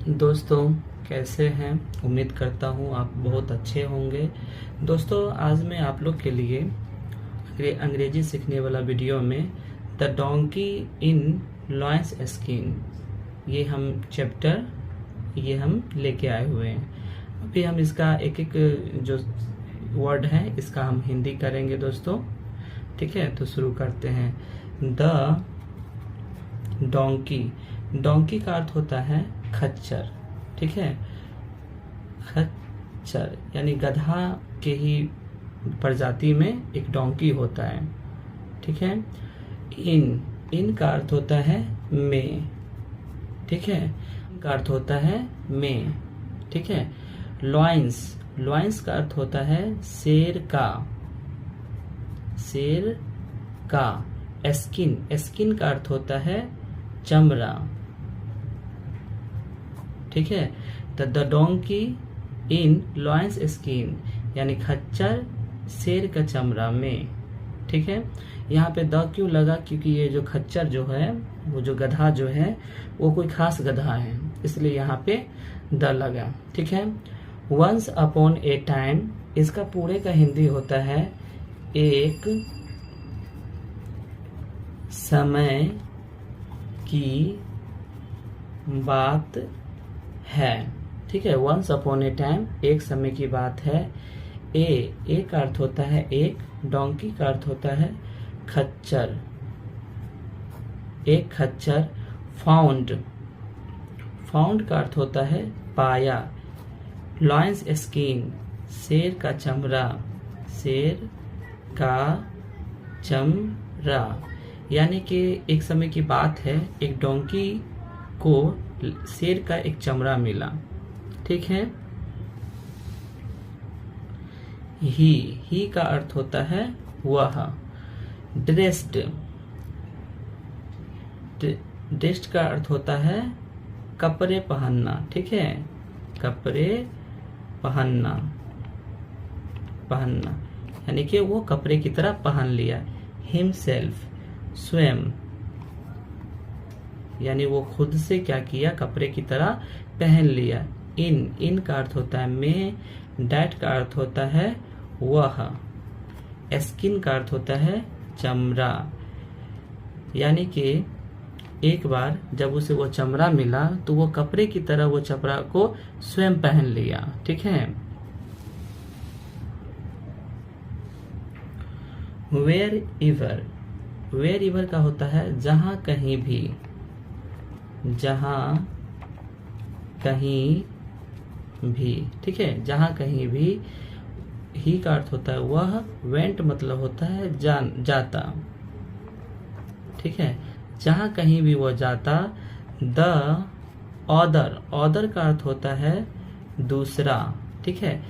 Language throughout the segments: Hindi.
दोस्तों, कैसे हैं? उम्मीद करता हूँ आप बहुत अच्छे होंगे। दोस्तों, आज मैं आप लोग के लिए अंग्रेजी सीखने वाला वीडियो में the donkey in lions skin ये हम लेके आए हुए हैं। अभी हम इसका एक एक जो वर्ड है इसका हम हिंदी करेंगे दोस्तों। ठीक है, तो शुरू करते हैं। द डोंकी का अर्थ होता है खच्चर। ठीक है, खच्चर यानी गधा के ही प्रजाति में एक डोंकी होता है। ठीक है, इन का अर्थ होता है में। ठीक है, का अर्थ होता है में। ठीक है, लॉयंस का अर्थ होता है शेर का। स्किन का अर्थ होता है चमड़ा। ठीक है, the donkey in lions skin यानी खच्चर शेर का चमड़ा में। ठीक है, यहाँ पे द क्यों लगा? क्योंकि ये जो खच्चर जो है, वो जो गधा जो है, वो कोई खास गधा है, इसलिए यहाँ पे द लगा। ठीक है, वंस अपॉन ए टाइम, इसका पूरे का हिंदी होता है एक समय की बात है। ठीक है, वंस अपॉन ए टाइम एक समय की बात है। ए का अर्थ होता है एक, डोंकी का अर्थ होता है खच्चर। एक खच्चर। फाउंड का अर्थ होता है पाया। लॉयंस स्किन शेर का चमड़ा यानी कि एक समय की बात है, एक डोंकी को शेर का एक चमड़ा मिला। ठीक है, ही का अर्थ होता है वह। ड्रेस्ड का अर्थ होता है कपड़े पहनना। ठीक है, कपड़े पहनना यानी कि वो कपड़े की तरह पहन लिया। हिमसेल्फ स्वयं यानी वो खुद से क्या किया? कपड़े की तरह पहन लिया। इन का अर्थ होता है में। डैट का अर्थ होता है वह। स्किन का अर्थ होता है चमड़ा यानी कि एक बार जब उसे वो चमड़ा मिला तो वो कपड़े की तरह वो चमड़ा को स्वयं पहन लिया। ठीक है, वेयर एवर का होता है जहां कहीं भी। ठीक है, जहां कहीं भी। ही का अर्थ होता है वह। वेंट मतलब होता है जाता। ठीक है, जहां कहीं भी वो जाता। द ऑदर का अर्थ होता है दूसरा। ठीक है,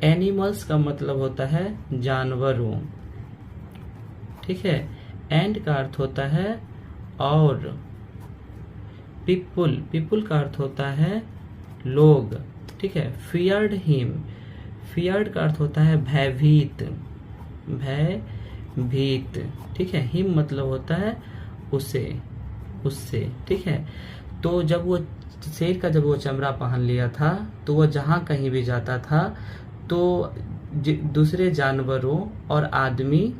एनिमल्स का मतलब होता है जानवरों। ठीक है, एंड का अर्थ होता है और। पीपुल का अर्थ होता है लोग। ठीक है, फियर्ड का अर्थ होता है भयभीत। ठीक है, हिम मतलब होता है उससे। ठीक है, तो जब वो शेर का जब वो चमड़ा पहन लिया था तो वो जहां कहीं भी जाता था तो दूसरे जानवरों और आदमी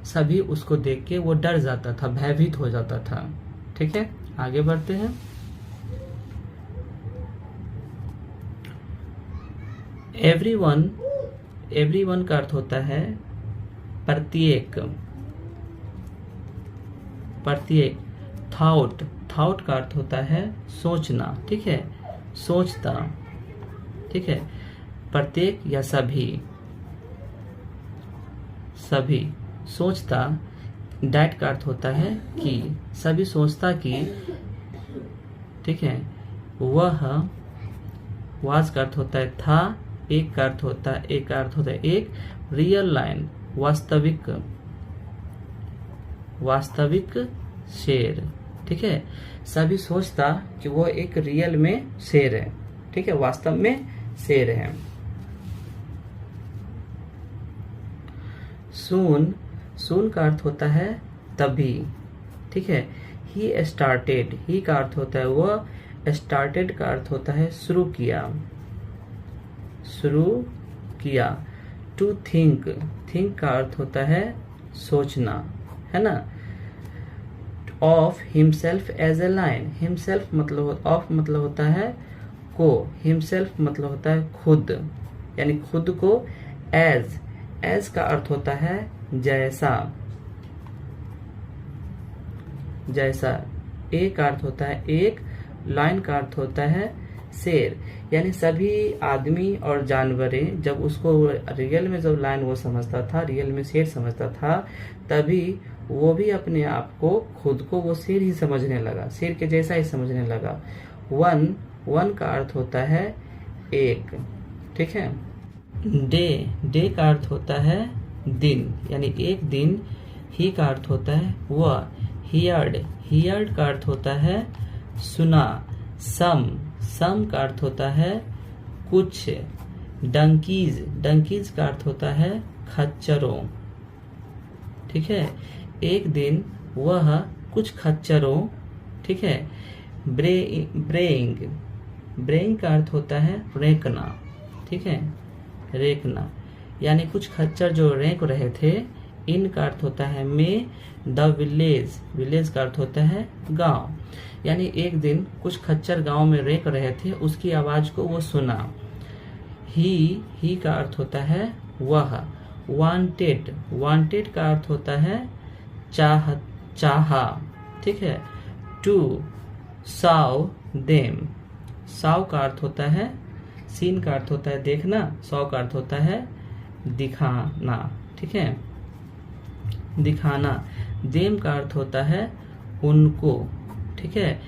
सभी उसको देख के वो डर जाता था, भयभीत हो जाता था। ठीक है, आगे बढ़ते हैं। एवरीवन का अर्थ होता है प्रत्येक। थॉट का अर्थ होता है सोचना। ठीक है, सोचता। ठीक है, प्रत्येक या सभी सोचता। डैट का अर्थ होता है कि सभी सोचता कि। ठीक है, वह। वाज का अर्थ होता है था। एक का अर्थ होता है एक। रियल लाइन वास्तविक शेर। ठीक है, सभी सोचता कि वो एक रियल में शेर है। ठीक है, वास्तव में शेर है। सून का अर्थ होता है तभी। ठीक है, ही का अर्थ होता है वो। स्टार्टेड का अर्थ होता है शुरू किया, शुरू किया। टू थिंक, थिंक का अर्थ होता है सोचना, है ना। Of himself as a lion, himself मतलब ऑफ मतलब होता है को, हिमसेल्फ मतलब होता है खुद, यानी खुद को। एज, एज का अर्थ होता है जैसा, जैसा। ए का अर्थ होता है एक, लाइन का अर्थ होता है शेर, यानी सभी आदमी और जानवरें जब उसको रियल में जब लाइन वो समझता था, रियल में शेर समझता था, तभी वो भी अपने आप को खुद को वो शेर ही समझने लगा, शेर के जैसा ही समझने लगा। वन, वन का अर्थ होता है एक, ठीक है। डे, डे का अर्थ होता है दिन, यानी एक दिन। ही का अर्थ होता है वह। हियर्ड, हियर्ड का अर्थ होता है सुना। सम, सम का अर्थ होता है कुछ। डंकीज, डंकीज का अर्थ होता है खच्चरों, ठीक है। एक दिन वह कुछ खच्चरों, ठीक है। ब्रेइंग, ब्रेइंग का अर्थ होता है रेंकना, ठीक है, रेंकना, यानी कुछ खच्चर जो रेंक रहे थे। इन का अर्थ होता है में। द विलेज, विलेज का अर्थ होता है गांव, यानी एक दिन कुछ खच्चर गांव में रेंक रहे थे, उसकी आवाज को वो सुना। ही का अर्थ होता है वह। वांटेड, वांटेड का अर्थ होता है चाहा, ठीक है। टू साव देम, साव का अर्थ होता है, सीन का अर्थ होता है देखना, सौ का अर्थ होता है दिखाना, ठीक है, दिखाना। देम का अर्थ होता है उनको, ठीक है।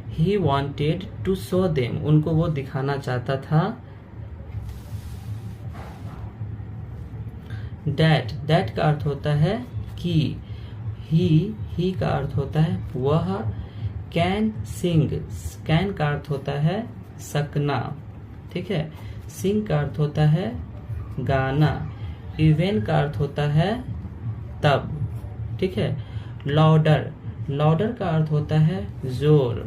He wanted to show them, उनको वो दिखाना चाहता था। डैट, डैट का अर्थ होता है कि। ही का अर्थ होता है वह। कैन सिंग, कैन का अर्थ होता है सकना, ठीक है। सिंग का अर्थ होता है गाना। इवेन का अर्थ होता है तब, ठीक है। लाउडर, लाउडर का अर्थ होता है जोर,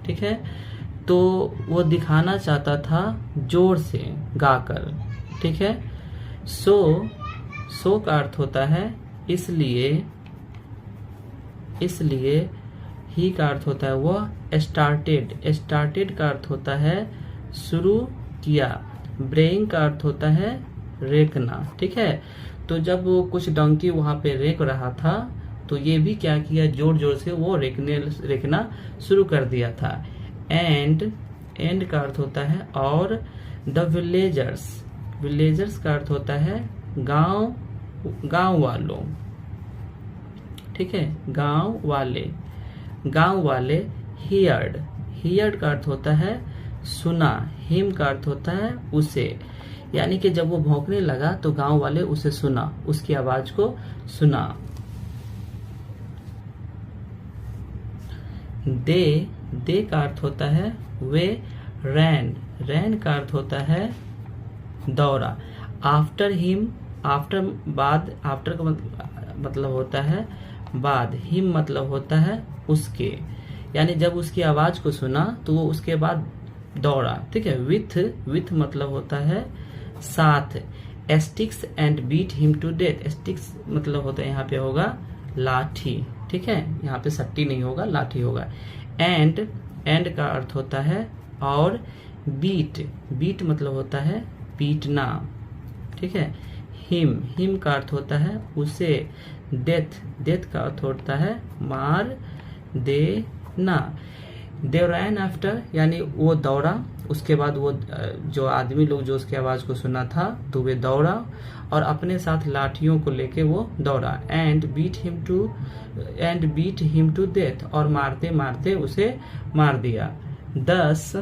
ठीक है। तो वो दिखाना चाहता था जोर से गाकर, ठीक है। सो का अर्थ होता है इसलिए, इसलिए। ही का अर्थ होता है वह। स्टार्टेड, स्टार्टेड का अर्थ होता है शुरू किया। ब्रेइंग का अर्थ होता है रेखना, ठीक है। तो जब वो कुछ डंकी वहां पे रेक रहा था, तो ये भी क्या किया, जोर जोर से वो रेखना शुरू कर दिया था। एंड, एंड का अर्थ होता है और। द विलेजर्स, विलेजर्स का अर्थ होता है गांव, गांव वालों, ठीक है, गांव वाले, गांव वाले। हियर्ड, हियर्ड का अर्थ होता है सुना। हिम का अर्थ होता है उसे, यानी कि जब वो भौंकने लगा तो गांव वाले उसे सुना, उसकी आवाज को सुना। दे का अर्थ होता है वे। रैन, रैन का अर्थ होता है दौड़ा। आफ्टर हिम, आफ्टर बाद, आफ्टर का मतलब होता है बाद। हिम मतलब होता है उसके, यानी जब उसकी आवाज को सुना तो वो उसके बाद दौड़ा, ठीक है। विथ मतलब होता है साथ। Sticks and beat him to death, sticks मतलब होता है यहाँ पे होगा लाठी, ठीक है, यहाँ पे सट्टी नहीं होगा, लाठी होगा। एंड, एंड का अर्थ होता है और। बीट, बीट मतलब होता है पीटना, ठीक है। हिम का अर्थ होता है उसे। डेथ, डेथ का अर्थ होता है मार देना। दे रैन आफ्टर, यानी वो दौड़ा, उसके बाद वो जो आदमी लोग जो उसकी आवाज को सुना था तो वे दौड़ा और अपने साथ लाठियों को लेके वो दौड़ा। And beat him to death, और मारते मारते उसे मार दिया। 10,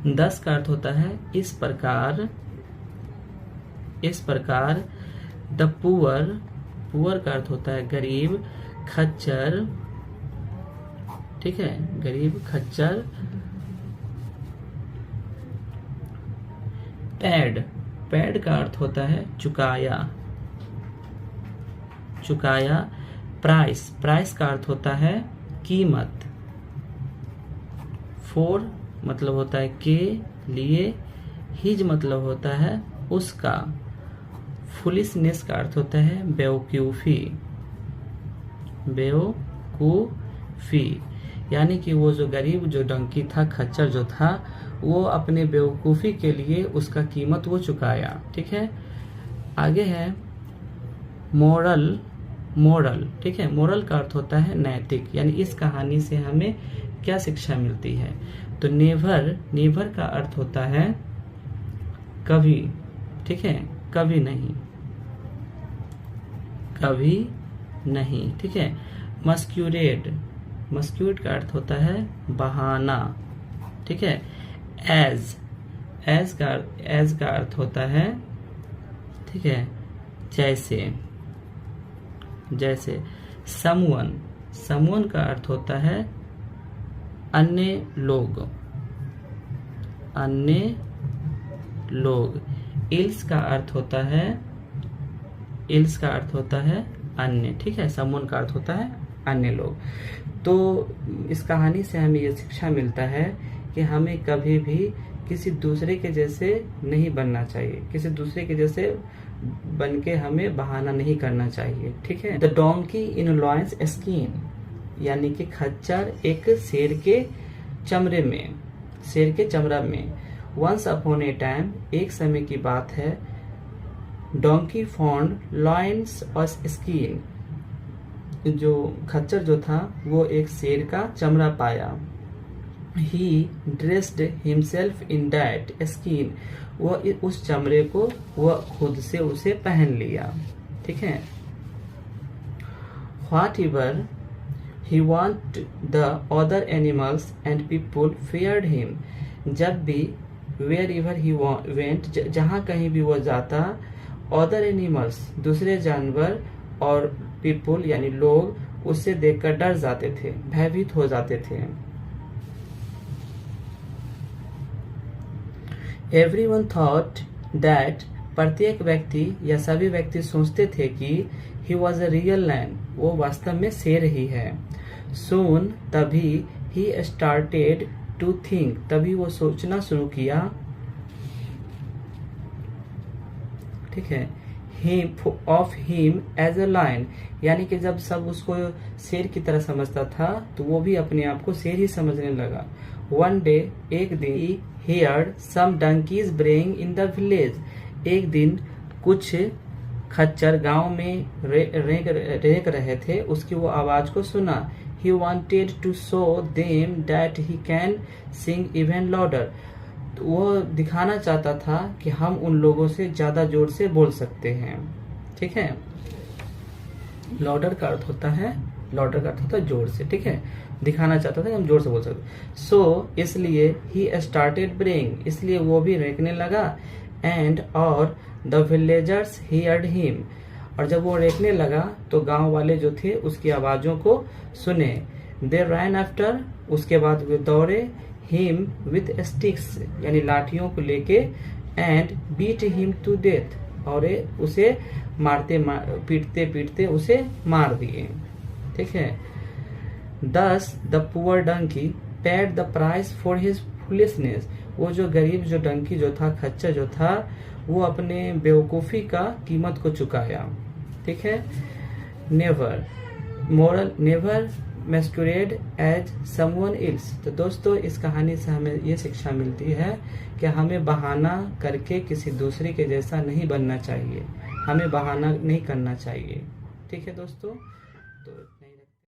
10 का अर्थ होता है इस प्रकार, इस प्रकार। द पुअर, पुअर का अर्थ होता है गरीब। खच्चर, ठीक है, गरीब खच्चर। पैड, पैड का अर्थ होता है चुकाया, चुकाया। प्राइस, प्राइस का अर्थ होता है कीमत, फॉर मतलब होता है के लिए, हिज मतलब होता है उसका, फुलिशनेस का अर्थ होता है बेवकूफ़ी, बेवकूफ़ी, यानी कि वो जो गरीब जो डंकी था, खच्चर जो था, वो अपने बेवकूफ़ी के लिए उसका कीमत वो चुकाया। ठीक है, आगे है मोरल, मोरल। ठीक है, मोरल का अर्थ होता है नैतिक, यानी इस कहानी से हमें क्या शिक्षा मिलती है। तो नेवर, नेवर का अर्थ होता है कभी। ठीक है, कभी नहीं, कभी नहीं। ठीक है, मस्क्यूरेड, मस्क्यूरेड का अर्थ होता है बहाना। ठीक है, एज, एज का अर्थ होता है, ठीक है, जैसे, जैसे। समवन, समवन का अर्थ होता है अन्य लोग, अन्य लोग। इल्स का अर्थ होता है, इल्स का अर्थ होता है अन्य। ठीक है, समवन का अर्थ होता है अन्य लोग। तो इस कहानी से हमें ये शिक्षा मिलता है कि हमें कभी भी किसी दूसरे के जैसे नहीं बनना चाहिए, किसी दूसरे के जैसे बन के हमें बहाना नहीं करना चाहिए। ठीक है, the donkey in lions skin, यानी कि खच्चर एक शेर के चमड़े में, शेर के चमड़ा में। वंस अपॉन ए टाइम, एक समय की बात है, डोंकी फाउंड लॉयंस और स्किन, जो खच्चर जो था वो एक शेर का चमड़ा पाया। He dressed himself in that skin, वो उस चमड़े को वह खुद से उसे पहन लिया। ठीक है, whatever he want the other animals and people feared him, जब भी wherever he went, जहाँ कहीं भी वो जाता, other animals दूसरे जानवर और people यानी लोग उससे देखकर डर जाते थे, भयभीत हो जाते थे। Everyone thought that, प्रत्येक व्यक्ति या सभी व्यक्ति सोचते थे कि he was a real lion, वो वास्तव में शेर ही है। Soon, तभी he started to think, तभी वो सोचना शुरू किया। ठीक है, of him as a lion, यानी कि जब सब उसको शेर की तरह समझता था तो वो भी अपने आप को शेर ही समझने लगा। One day, एक दिन, heard some donkeys braying in the village, एक दिन कुछ खच्चर गांव में रेंक रहे थे, उसकी वो आवाज को सुना। He wanted to show them that he can sing even louder, वो दिखाना चाहता था कि हम उन लोगों से ज्यादा जोर से बोल सकते हैं। ठीक है, लाउडर का अर्थ होता है, लाउडर का अर्थ होता है जोर से। ठीक है, दिखाना चाहता था कि हम जोर से बोल सकते। सो इसलिए ही स्टार्टेड ब्रेइंग, इसलिए वो भी रेंकने लगा। एंड और द विलेजर्स हियर्ड हिम, और जब वो रेंकने लगा तो गांव वाले जो थे उसकी आवाजों को सुने। दे रैन आफ्टर, उसके बाद वे दौड़े। हिम विथ स्टिक्स, यानी लाठियों को लेके। And beat him to death, और उसे पीटते पीटते उसे मार दिए। ठीक है, Thus the poor donkey paid the price for his foolishness, वो जो गरीब जो डंकी जो था, खच्चर जो था, वो अपने बेवकूफ़ी का कीमत को चुकाया। ठीक है, never, moral, never masquerade as someone else. तो दोस्तों इस कहानी से हमें ये शिक्षा मिलती है कि हमें बहाना करके किसी दूसरे के जैसा नहीं बनना चाहिए, हमें बहाना नहीं करना चाहिए। ठीक है दोस्तों, तो